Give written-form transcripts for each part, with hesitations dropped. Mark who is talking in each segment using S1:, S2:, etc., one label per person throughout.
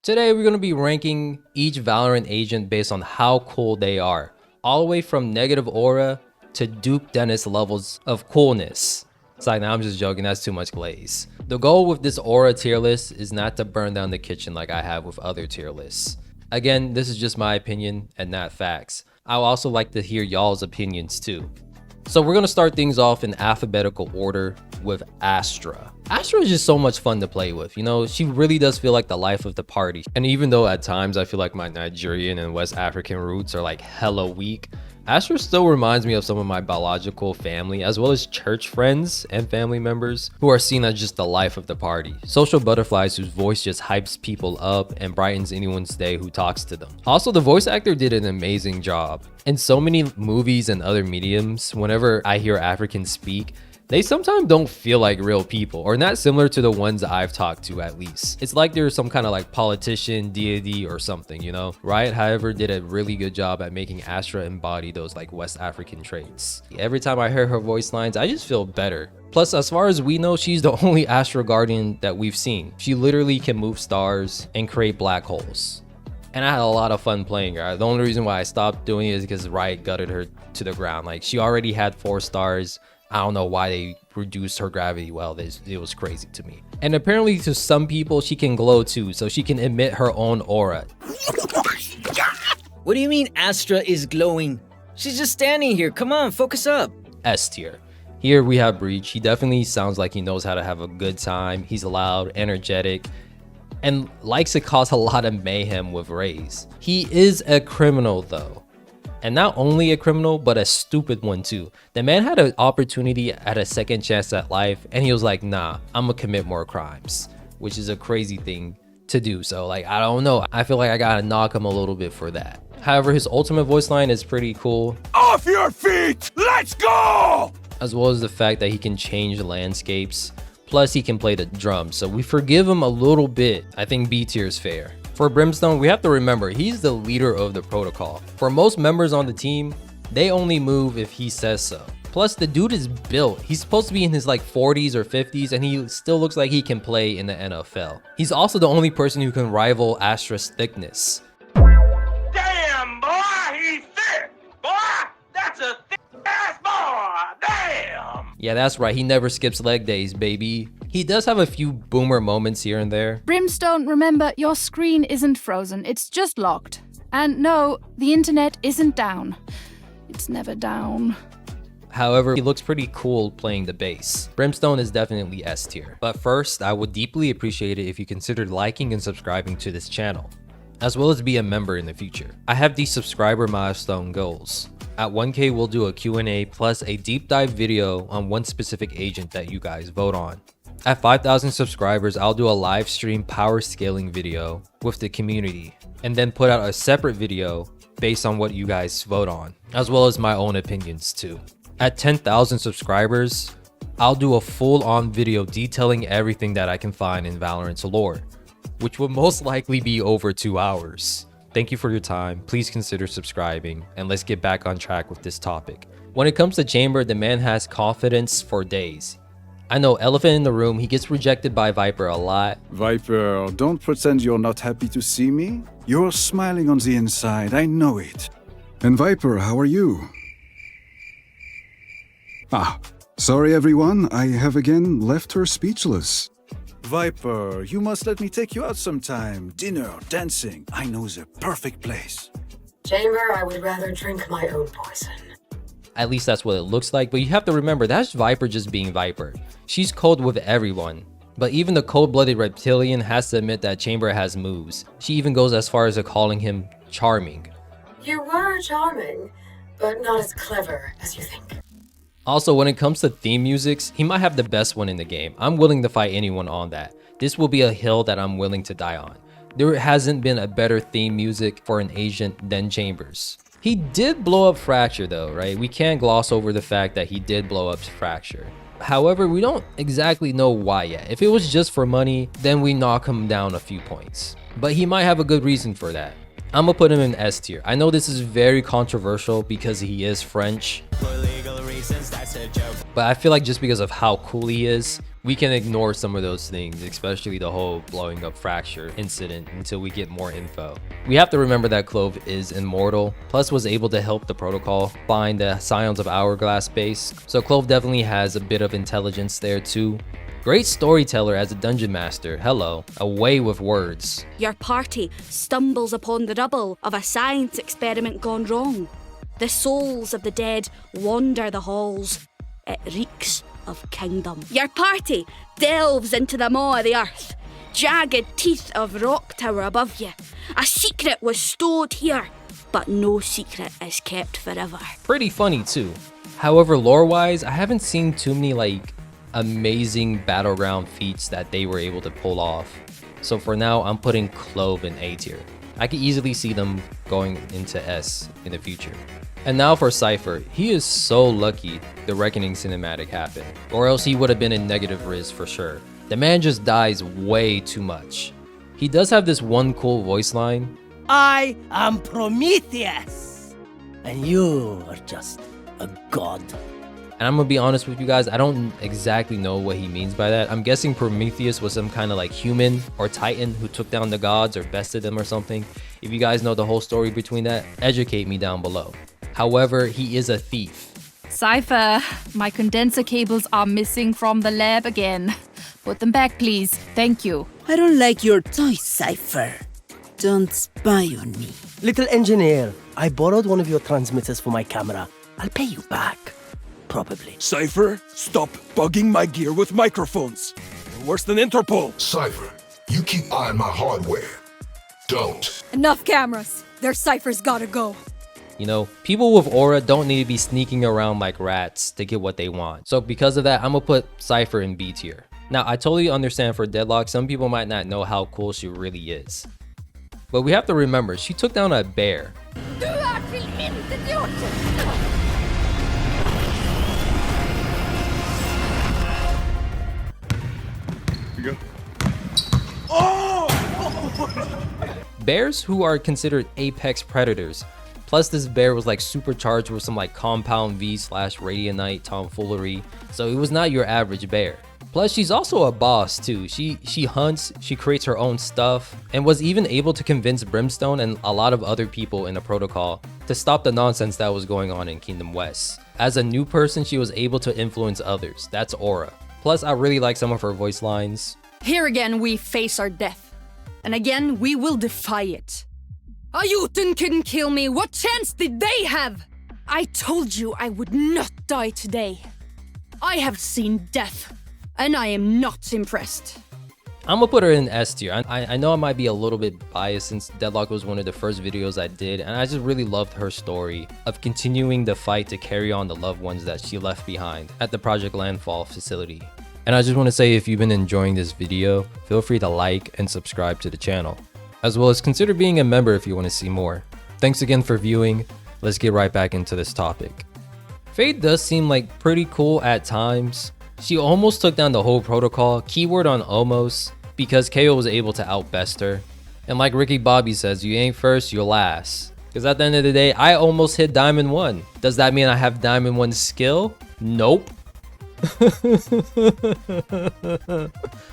S1: Today we're going to be ranking each Valorant agent based on how cool they are, all the way from negative aura to Duke Dennis levels of coolness. It's like, nah, I'm just joking, that's too much glaze. The goal with this aura tier list is not to burn down the kitchen like I have with other tier lists. Again, this is just my opinion and not facts. I would also like to hear y'all's opinions too. So we're going to start things off in alphabetical order with Astra. Astra is just so much fun to play with. You know, she really does feel like the life of the party. And even though at times I feel like my Nigerian and West African roots are like hella weak, Astra still reminds me of some of my biological family, as well as church friends and family members who are seen as just the life of the party. Social butterflies whose voice just hypes people up and brightens anyone's day who talks to them. Also, the voice actor did an amazing job. In so many movies and other mediums, whenever I hear Africans speak, they sometimes don't feel like real people, or not similar to the ones I've talked to at least. It's like they're some kind of like politician, deity or something, you know? Riot, however, did a really good job at making Astra embody those like West African traits. Every time I hear her voice lines, I just feel better. Plus, as far as we know, she's the only Astra Guardian that we've seen. She literally can move stars and create black holes. And I had a lot of fun playing her. The only reason why I stopped doing it is because Riot gutted her to the ground. Like, she already had 4 stars. I don't know why they reduced her gravity well. It was crazy to me. And apparently to some people, she can glow too, so she can emit her own aura.
S2: What do you mean Astra is glowing? She's just standing here. Come on, focus up.
S1: S tier. Here we have Breach. He definitely sounds like he knows how to have a good time. He's loud, energetic, and likes to cause a lot of mayhem with Raze. He is a criminal though. And not only a criminal, but a stupid one too. The man had an opportunity at a second chance at life, and he was like, nah, I'm gonna commit more crimes, which is a crazy thing to do. So like, I don't know. I feel like I gotta knock him a little bit for that. However, his ultimate voice line is pretty cool.
S3: Off your feet, let's go!
S1: As well as the fact that he can change landscapes. Plus he can play the drums. So we forgive him a little bit. I think B tier is fair. For Brimstone, we have to remember, he's the leader of the protocol. For most members on the team, they only move if he says so. Plus, the dude is built. He's supposed to be in his like 40s or 50s, and he still looks like he can play in the NFL. He's also the only person who can rival Astra's thickness.
S3: Damn, boy, he's thick! Boy, that's a thick-ass boy! Damn!
S1: Yeah, that's right. He never skips leg days, baby. He does have a few boomer moments here and there.
S4: Brimstone, remember, your screen isn't frozen. It's just locked. And no, the internet isn't down. It's never down.
S1: However, he looks pretty cool playing the bass. Brimstone is definitely S tier. But first, I would deeply appreciate it if you considered liking and subscribing to this channel, as well as be a member in the future. I have these subscriber milestone goals. At 1K, we'll do a Q&A plus a deep dive video on one specific agent that you guys vote on. At 5,000 subscribers, I'll do a live stream power scaling video with the community, and then put out a separate video based on what you guys vote on, as well as my own opinions too. At 10,000 subscribers, I'll do a full-on video detailing everything that I can find in Valorant's lore, which will most likely be over 2 hours. Thank you for your time. Please consider subscribing, and let's get back on track with this topic. When it comes to Chamber, the man has confidence for days. I know, elephant in the room, he gets rejected by Viper a lot.
S5: Viper, don't pretend you're not happy to see me. You're smiling on the inside, I know it. And Viper, how are you? Sorry everyone, I have again left her speechless. Viper, you must let me take you out sometime. Dinner, dancing, I know the perfect place.
S6: Chamber, I would rather drink my own poison.
S1: At least that's what it looks like, but you have to remember, that's Viper just being Viper. She's cold with everyone. But even the cold-blooded reptilian has to admit that Chamber has moves. She even goes as far as calling him charming.
S6: You were charming, but not as clever as you think.
S1: Also, when it comes to theme musics, he might have the best one in the game. I'm willing to fight anyone on that. This will be a hill that I'm willing to die on. There hasn't been a better theme music for an agent than Chambers. He did blow up Fracture though, right? We can't gloss over the fact that he did blow up Fracture. However, we don't exactly know why yet. If it was just for money, then we knock him down a few points. But he might have a good reason for that. I'm gonna put him in S tier. I know this is very controversial because he is French.
S7: For legal reasons, that's
S1: But I feel like just because of how cool he is, we can ignore some of those things, especially the whole blowing up Fracture incident, until we get more info. We have to remember that Clove is immortal, plus was able to help the protocol find the Scions of Hourglass base, so Clove definitely has a bit of intelligence there too. Great storyteller as a dungeon master, hello, away with words.
S7: Your party stumbles upon the rubble of a science experiment gone wrong. The souls of the dead wander the halls. It reeks of kingdom. Your party delves into the maw of the earth. Jagged teeth of rock tower above you. A secret was stored here, but no secret is kept forever.
S1: Pretty funny too. However, lore-wise, I haven't seen too many amazing battleground feats that they were able to pull off. So for now, I'm putting Clove in A tier. I could easily see them going into S in the future. And now for Cypher, he is so lucky the Reckoning cinematic happened, or else he would have been in negative Riz for sure. The man just dies way too much. He does have this one cool voice line.
S8: I am Prometheus, and you are just a god.
S1: And I'm gonna be honest with you guys, I don't exactly know what he means by that. I'm guessing Prometheus was some kind of human or titan who took down the gods or bested them or something. If you guys know the whole story between that, educate me down below. However, he is a thief.
S4: Cypher, my condenser cables are missing from the lab again. Put them back, please. Thank you.
S9: I don't like your toy, Cypher. Don't spy on me.
S8: Little engineer, I borrowed one of your transmitters for my camera. I'll pay you back. Probably.
S3: Cypher, stop bugging my gear with microphones. You're worse than Interpol.
S10: Cypher, you keep eyeing my hardware. Don't.
S11: Enough cameras. Their Cypher's gotta go.
S1: You know, people with aura don't need to be sneaking around like rats to get what they want. So because of that, I'm gonna put Cypher in B tier. Now, I totally understand for Deadlock, some people might not know how cool she really is. But we have to remember, she took down a bear.
S11: Du är tillintetgjort!
S1: Bears who are considered apex predators. Plus this bear was supercharged with some compound V/Radianite tomfoolery, so it was not your average bear. Plus she's also a boss too. She hunts, she creates her own stuff, and was even able to convince Brimstone and a lot of other people in the protocol to stop the nonsense that was going on in Kingdom West. As a new person, she was able to influence others. That's aura. Plus I really like some of her voice lines.
S11: Here again we face our death. And again we will defy it. Ayuten couldn't kill me. What chance did they have? I told you I would not die today. I have seen death, and I am not impressed.
S1: I'm gonna put her in S tier. I know I might be a little bit biased since Deadlock was one of the first videos I did, and I just really loved her story of continuing the fight to carry on the loved ones that she left behind at the Project Landfall facility. And I just want to say, if you've been enjoying this video, feel free to like and subscribe to the channel, as well as consider being a member if you want to see more. Thanks again for viewing. Let's get right back into this topic. Fade does seem pretty cool at times. She almost took down the whole protocol, keyword on almost, because KO was able to outbest her. And like Ricky Bobby says, you ain't first, you're last. Because at the end of the day, I almost hit Diamond 1. Does that mean I have Diamond 1 skill? Nope.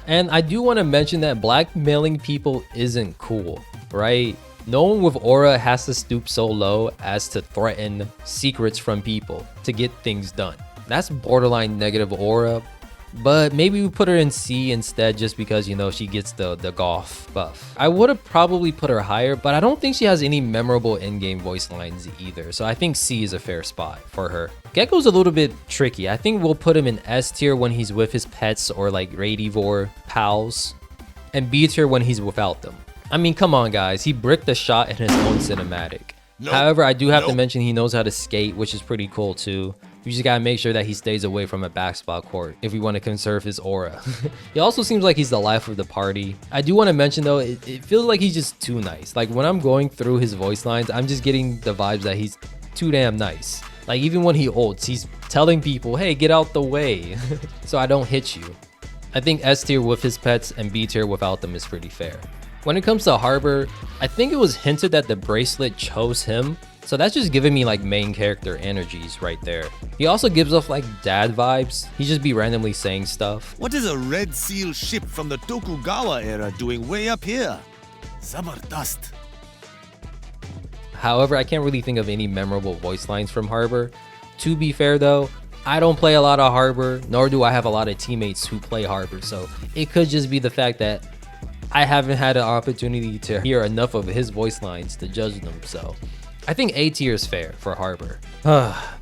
S1: And I do want to mention that blackmailing people isn't cool, right? No one with aura has to stoop so low as to threaten secrets from people to get things done. That's borderline negative aura, but maybe we put her in C instead just because, you know, she gets the golf buff. I would have probably put her higher, but I don't think she has any memorable in-game voice lines either, so I think C is a fair spot for her. Gekko's a little bit tricky. I think we'll put him in S tier when he's with his pets or Radivore pals, and B tier when he's without them. I mean, come on guys, he bricked the shot in his own cinematic. However, I do have to mention he knows how to skate, which is pretty cool too. We just gotta make sure that he stays away from a backspot court if we want to conserve his aura. He also seems like he's the life of the party. I do want to mention though, it feels like he's just too nice. When I'm going through his voice lines, I'm just getting the vibes that he's too damn nice. Even when he ults, he's telling people, hey, get out the way so I don't hit you. I think S tier with his pets and B tier without them is pretty fair. When it comes to Harbor, I think it was hinted that the bracelet chose him, So that's just giving me like main character energies right there. He also gives off like dad vibes. He just be randomly saying stuff.
S12: What is a Red Seal ship from the Tokugawa era doing way up here? Zabardast.
S1: However, I can't really think of any memorable voice lines from Harbor. To be fair though, I don't play a lot of Harbor, nor do I have a lot of teammates who play Harbor, so it could just be the fact that I haven't had an opportunity to hear enough of his voice lines to judge them, so I think A tier is fair for Harbor.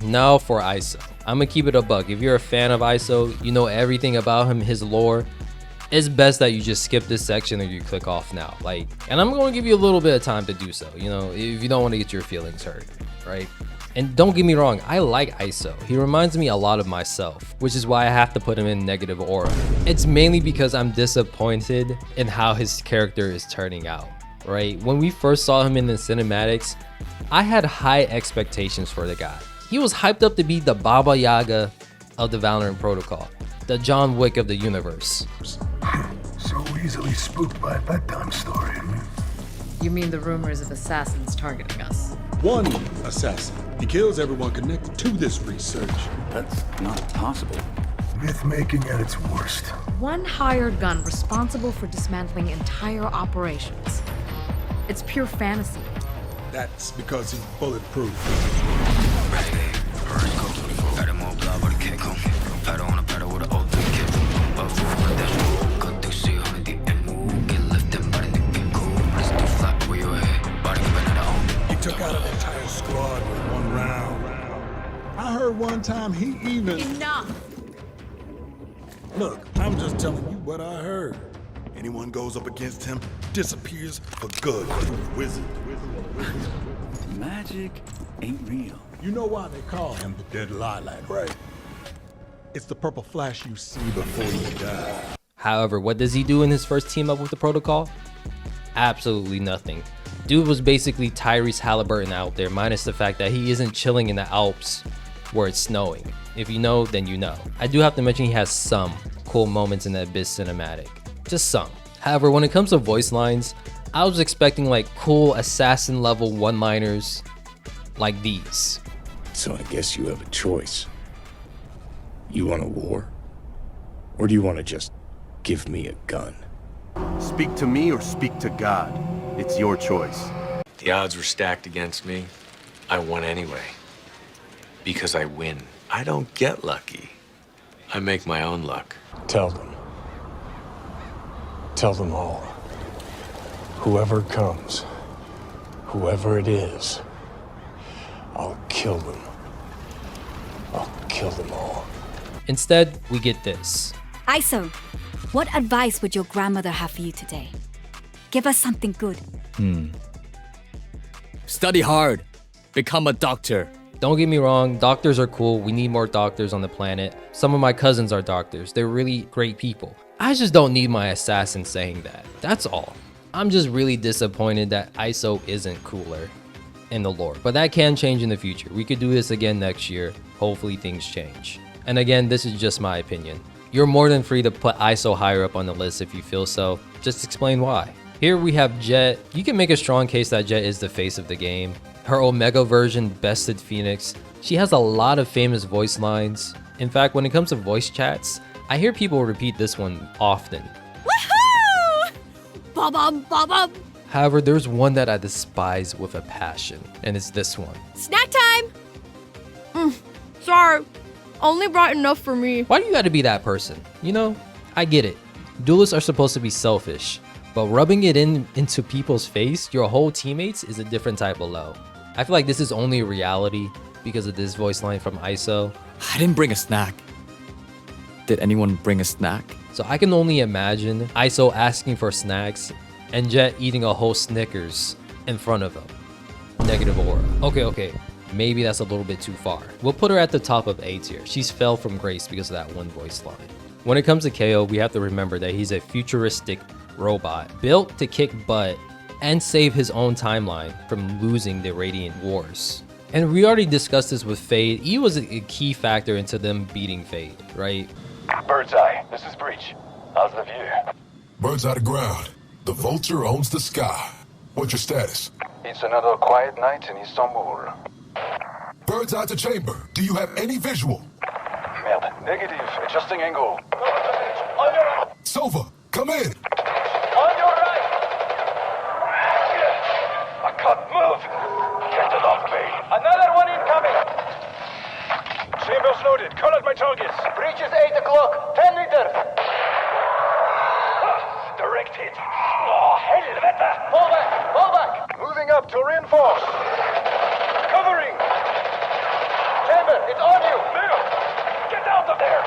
S1: Now for ISO. I'm gonna keep it a buck. If you're a fan of ISO, you know everything about him, his lore, it's best that you just skip this section or you click off now. And I'm gonna give you a little bit of time to do so, you know, if you don't want to get your feelings hurt, right? And don't get me wrong, I like ISO. He reminds me a lot of myself, which is why I have to put him in negative aura. It's mainly because I'm disappointed in how his character is turning out, right? When we first saw him in the cinematics, I had high expectations for the guy. He was hyped up to be the Baba Yaga of the Valorant protocol, the John Wick of the universe.
S13: So easily spooked by a bedtime story.
S14: You mean the rumors of assassins targeting us?
S3: One assassin. He kills everyone connected to this research.
S13: That's not possible. Myth-making at its worst.
S14: One hired gun responsible for dismantling entire operations. It's pure fantasy.
S3: That's because he's bulletproof. Took out an entire squad with one round. I heard one time he even...
S14: Enough!
S3: Look, I'm just telling you what I heard. Anyone goes up against him, disappears for good. Wizard.
S13: Magic ain't real.
S3: You know why they call him the Dead Lilac, right? It's the purple flash you see before you die.
S1: However, what does he do in his first team up with the protocol? Absolutely nothing. Dude was basically Tyrese Halliburton out there, minus the fact that he isn't chilling in the Alps where it's snowing. If you know, then you know. I do have to mention he has some cool moments in the Abyss cinematic. Just some. However, when it comes to voice lines, I was expecting like cool assassin level one-liners like these.
S15: So I guess you have a choice. You want a war? Or do you want to just give me a gun?
S16: Speak to me or speak to God. It's your choice.
S17: The odds were stacked against me. I won anyway. Because I win. I don't get lucky. I make my own luck.
S15: Tell them. Tell them all. Whoever comes, whoever it is, I'll kill them. I'll kill them all.
S1: Instead, we get this.
S18: ISO, what advice would your grandmother have for you today? Give us something good.
S2: Study hard. Become a doctor.
S1: Don't get me wrong, doctors are cool. We need more doctors on the planet. Some of my cousins are doctors. They're really great people. I just don't need my assassin saying that. That's all. I'm just really disappointed that ISO isn't cooler in the lore. But that can change in the future. We could do this again next year. Hopefully things change. And again, this is just my opinion. You're more than free to put ISO higher up on the list if you feel so. Just explain why. Here we have Jett. You can make a strong case that Jett is the face of the game. Her Omega version bested Phoenix. She has a lot of famous voice lines. In fact, when it comes to voice chats, I hear people repeat this one often.
S7: Woohoo! Ba-bum, ba-bum.
S1: However, there's one that I despise with a passion, and it's this one.
S7: Snack time! Sorry, only brought enough for me.
S1: Why do you gotta be that person? You know, I get it. Duelists are supposed to be selfish, but rubbing it into people's face, your whole teammates, is a different type of low. I feel like this is only a reality because of this voice line from ISO.
S2: I didn't bring a snack. Did anyone bring a snack?
S1: So I can only imagine ISO asking for snacks and Jett eating a whole Snickers in front of him. Negative aura. Okay. Maybe that's a little bit too far. We'll put her at the top of A tier. She's fell from grace because of that one voice line. When it comes to KO, we have to remember that he's a futuristic robot built to kick butt and save his own timeline from losing the Radiant Wars. And we already discussed this with Fade. He was a key factor into them beating Fade, right?
S19: Bird's eye, this is Breach. How's the view?
S10: Bird's eye to ground. The vulture owns the sky. What's your status?
S13: It's another quiet night in Istanbul.
S10: Bird's eye to chamber. Do you have any visual?
S13: Merde. Negative. Adjusting angle.
S10: Sova, come in.
S13: On your right! I can't move. Get it off me. Another one incoming. Chambers loaded. Call out my targets. Breach is 8 o'clock. 10 meters. Direct hit. Oh, helvete. Fall back. Fall back. Moving up to reinforce. Covering. Chamber, it's on you. Move. Get out of there.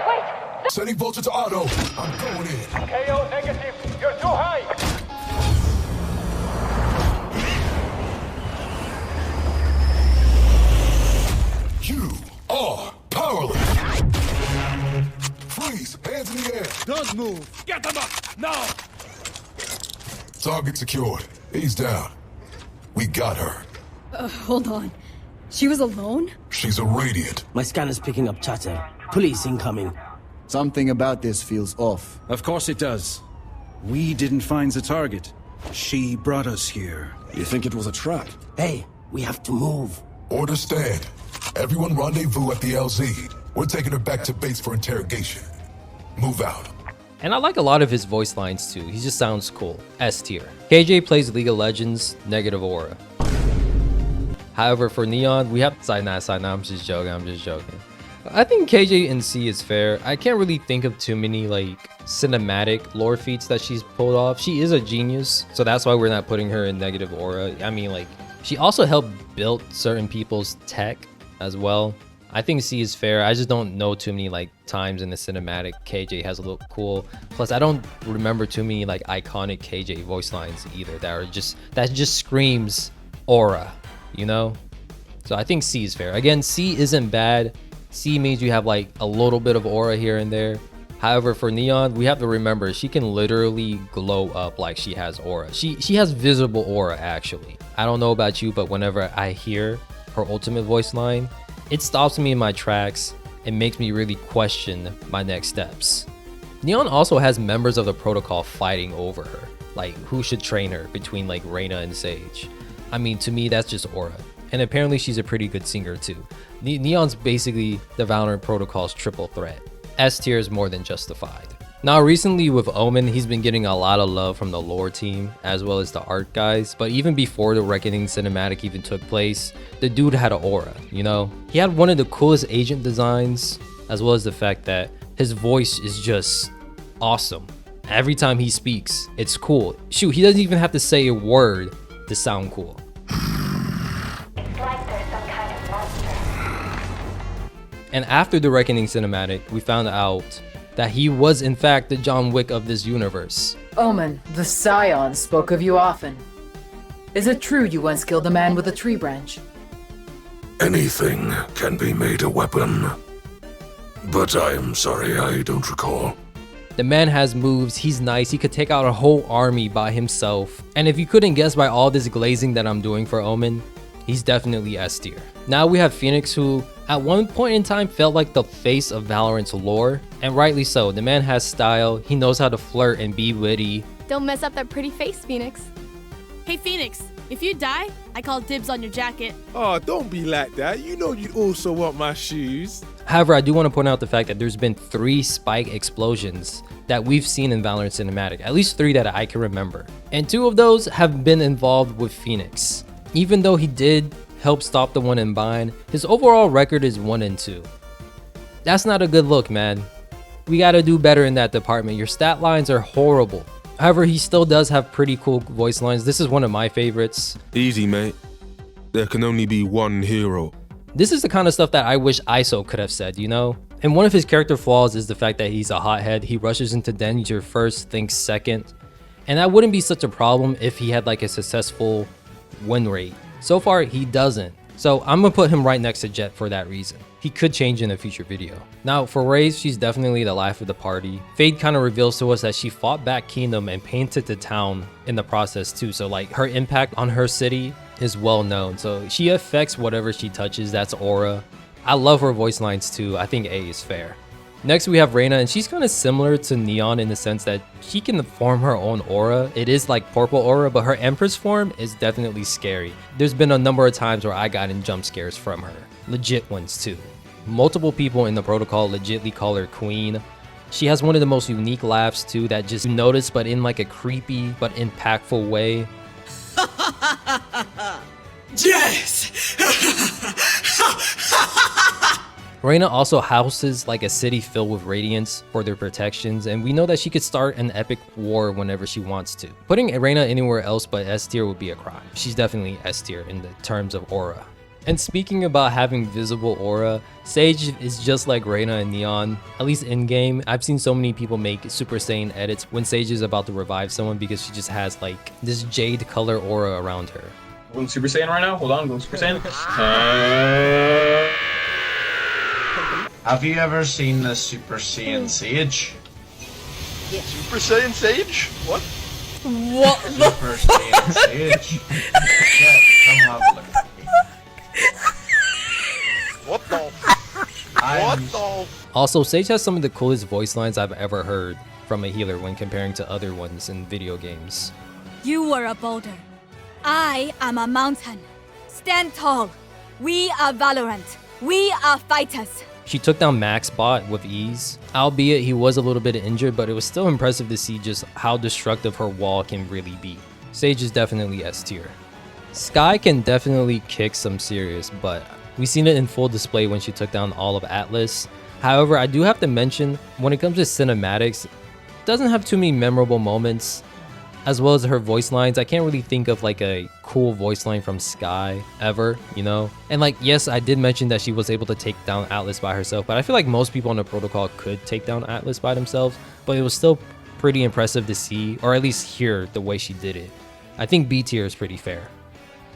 S13: Wait.
S10: Setting vulture to auto. I'm going in.
S13: KO negative. You're too high.
S10: You are powerless. Freeze. Hands in the air.
S12: Don't move. Get them up. Now.
S10: Target secured. He's down. We got her.
S11: Hold on. She was alone?
S10: She's a Radiant.
S8: My scanner's picking up chatter. Police incoming.
S5: Something about this feels off. Of course it does. We didn't find the target. She brought us here.
S15: You think it was a trap?
S8: Hey, we have to move.
S10: Order stand. Everyone rendezvous at the LZ. We're taking her back to base for interrogation. Move out.
S1: And I like a lot of his voice lines too. He just sounds cool. S tier. KJ plays League of Legends, negative aura. However, for Neon, we have side nah, I'm just joking. I think KJ in C is fair. I can't really think of too many like cinematic lore feats that she's pulled off. She is a genius, so that's why we're not putting her in negative aura. I mean, like, she also helped build certain people's tech as well. I think C is fair. I just don't know too many like times in the cinematic KJ has looked cool. Plus, I don't remember too many like iconic KJ voice lines either that just screams aura, you know? So I think C is fair. Again, C isn't bad. C means you have like a little bit of aura here and there. However, for Neon, we have to remember she can literally glow up like she has aura. She has visible aura actually. I don't know about you, but whenever I hear her ultimate voice line, it stops me in my tracks and makes me really question my next steps. Neon also has members of the protocol fighting over her, like who should train her between like Reyna and Sage. I mean, to me, that's just aura. And apparently she's a pretty good singer too. Neon's basically the Valorant protocol's triple threat. S tier is more than justified. Now recently with Omen, he's been getting a lot of love from the lore team as well as the art guys, but even before the Reckoning cinematic even took place, the dude had an aura, you know? He had one of the coolest agent designs, as well as the fact that his voice is just awesome. Every time he speaks, it's cool. Shoot, he doesn't even have to say a word to sound cool. And after the Reckoning cinematic, we found out that he was in fact the John Wick of this universe.
S19: Omen, the Scion spoke of you often. Is it true you once killed a man with a tree branch?
S10: Anything can be made a weapon. But I am sorry, I don't recall.
S1: The man has moves, he's nice, he could take out a whole army by himself. And if you couldn't guess by all this glazing that I'm doing for Omen, he's definitely S tier. Now we have Phoenix, who at one point in time felt like the face of Valorant's lore, and rightly so. The man has style, he knows how to flirt and be witty.
S20: Don't mess up that pretty face, Phoenix. Hey Phoenix, if you die, I call dibs on your jacket.
S12: Oh, don't be like that. You know you'd also want my shoes.
S1: However, I do want to point out the fact that there's been 3 spike explosions that we've seen in Valorant cinematic, at least 3 that I can remember. And 2 of those have been involved with Phoenix. Even though he did help stop the one in Bind, his overall record is 1-2. That's not a good look, man. We gotta do better in that department. Your stat lines are horrible. However, he still does have pretty cool voice lines. This is one of my favorites.
S21: Easy, mate. There can only be one hero.
S1: This is the kind of stuff that I wish ISO could have said, you know? And one of his character flaws is the fact that he's a hothead. He rushes into danger first, thinks second. And that wouldn't be such a problem if he had like a successful win rate. So far, he doesn't. So I'm gonna put him right next to Jett for that reason. He could change in a future video. Now for Raze, she's definitely the life of the party. Fade kind of reveals to us that she fought back Kingdom and painted the town in the process too. So like her impact on her city is well known. So she affects whatever she touches, that's aura. I love her voice lines too. I think A is fair. Next we have Reyna, and she's kind of similar to Neon in the sense that she can form her own aura. It is like purple aura, but her Empress form is definitely scary. There's been a number of times where I got in jump scares from her. Legit ones too. Multiple people in the protocol legitly call her Queen. She has one of the most unique laughs too that just notice, but in like a creepy but impactful way.
S6: Yes!
S1: Reyna also houses like a city filled with radiance for their protections, and we know that she could start an epic war whenever she wants to. Putting Reyna anywhere else but S tier would be a crime. She's definitely S tier in the terms of aura. And speaking about having visible aura, Sage is just like Reyna and Neon, at least in-game. I've seen so many people make Super Saiyan edits when Sage is about to revive someone because she just has like this jade color aura around her.
S22: Going Super Saiyan right now? Hold on, going Super Saiyan.
S23: Have you ever seen the Super Saiyan Sage?
S6: Yeah. Super Saiyan Sage? What?
S20: What the
S23: Super Saiyan Sage? Yeah, come have a look.
S6: What the? What the?
S1: Also, Sage has some of the coolest voice lines I've ever heard from a healer when comparing to other ones in video games.
S18: You are a boulder. I am a mountain. Stand tall. We are Valorant. We are fighters.
S1: She took down Max Bot with ease, albeit he was a little bit injured, but it was still impressive to see just how destructive her wall can really be. Sage is definitely S tier. Skye can definitely kick some serious, but we've seen it in full display when she took down all of Atlas. However, I do have to mention, when it comes to cinematics, doesn't have too many memorable moments, as well as her voice lines. I can't really think of like a cool voice line from Skye ever, you know? And like, yes, I did mention that she was able to take down Atlas by herself, but I feel like most people on the protocol could take down Atlas by themselves, but it was still pretty impressive to see, or at least hear the way she did it. I think B tier is pretty fair.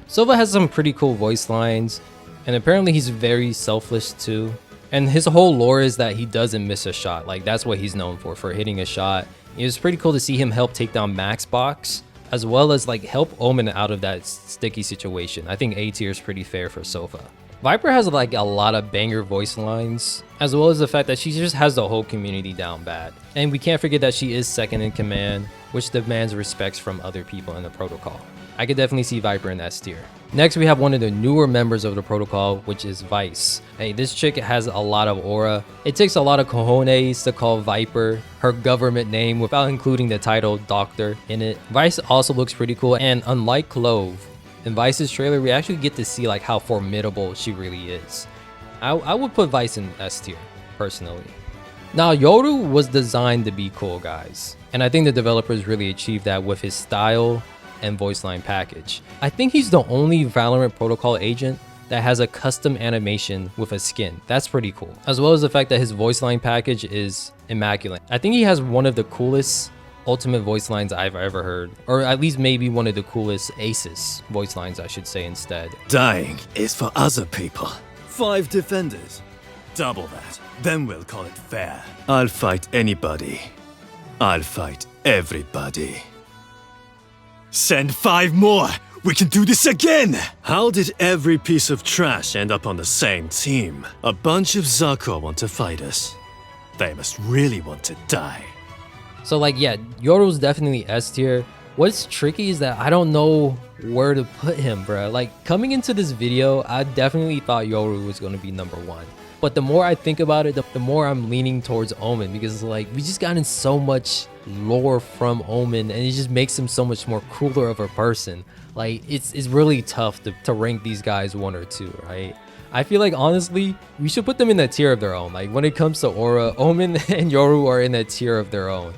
S1: Sova has some pretty cool voice lines, and apparently he's very selfless too. And his whole lore is that he doesn't miss a shot. Like, that's what he's known for hitting a shot. It was pretty cool to see him help take down Max Box, as well as like help Omen out of that sticky situation. I think A tier is pretty fair for Sova. Viper has like a lot of banger voice lines, as well as the fact that she just has the whole community down bad. And we can't forget that she is second in command, which demands respects from other people in the protocol. I could definitely see Viper in S tier. Next, we have one of the newer members of the protocol, which is Vyse. Hey, this chick has a lot of aura. It takes a lot of cojones to call Viper her government name without including the title Doctor in it. Vyse also looks pretty cool, and unlike Clove, in Vyse's trailer, we actually get to see like how formidable she really is. I would put Vyse in S tier, personally. Now, Yoru was designed to be cool, guys. And I think the developers really achieved that with his style and voice line package. I think he's the only Valorant protocol agent that has a custom animation with a skin. That's pretty cool. As well as the fact that his voice line package is immaculate. I think he has one of the coolest ultimate voice lines I've ever heard, or at least maybe one of the coolest aces voice lines, I should say instead.
S24: Dying is for other people. 5 defenders. Double that. Then we'll call it fair. I'll fight anybody. I'll fight everybody. Send 5 more! We can do this again! How did every piece of trash end up on the same team? A bunch of Zako want to fight us. They must really want to die.
S1: So like, yeah, Yoru's definitely S tier. What's tricky is that I don't know where to put him, bro. Like, coming into this video, I definitely thought Yoru was going to be number 1. But the more I think about it, the more I'm leaning towards Omen, because like we just gotten so much lore from Omen, and it just makes him so much more cooler of a person. Like it's really tough to rank these guys 1 or 2, right? I feel like honestly, we should put them in a tier of their own. Like when it comes to aura, Omen and Yoru are in a tier of their own.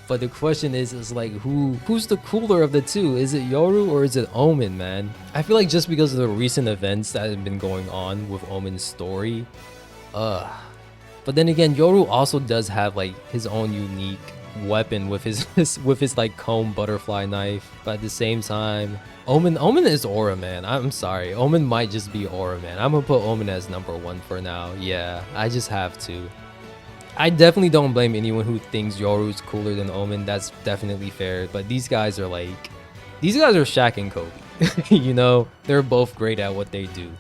S1: But the question is like who's the cooler of the two? Is it Yoru or is it Omen, man? I feel like just because of the recent events that have been going on with Omen's story, but then again, Yoru also does have like his own unique weapon with his like comb butterfly knife. But at the same time, Omen is aura, man. I'm sorry, Omen might just be aura, man. I'm gonna put Omen as number 1 for now. Yeah, I just have to. I definitely don't blame anyone who thinks Yoru's cooler than Omen. That's definitely fair. But these guys are Shaq and Kobe. You know, they're both great at what they do.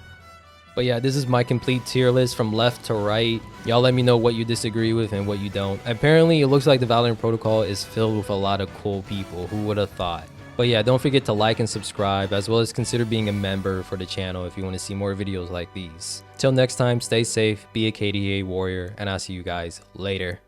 S1: But yeah, this is my complete tier list from left to right. Y'all let me know what you disagree with and what you don't. Apparently, it looks like the Valorant protocol is filled with a lot of cool people. Who would have thought? But yeah, don't forget to like and subscribe, as well as consider being a member for the channel if you want to see more videos like these. Till next time, stay safe, be a KDA warrior, and I'll see you guys later.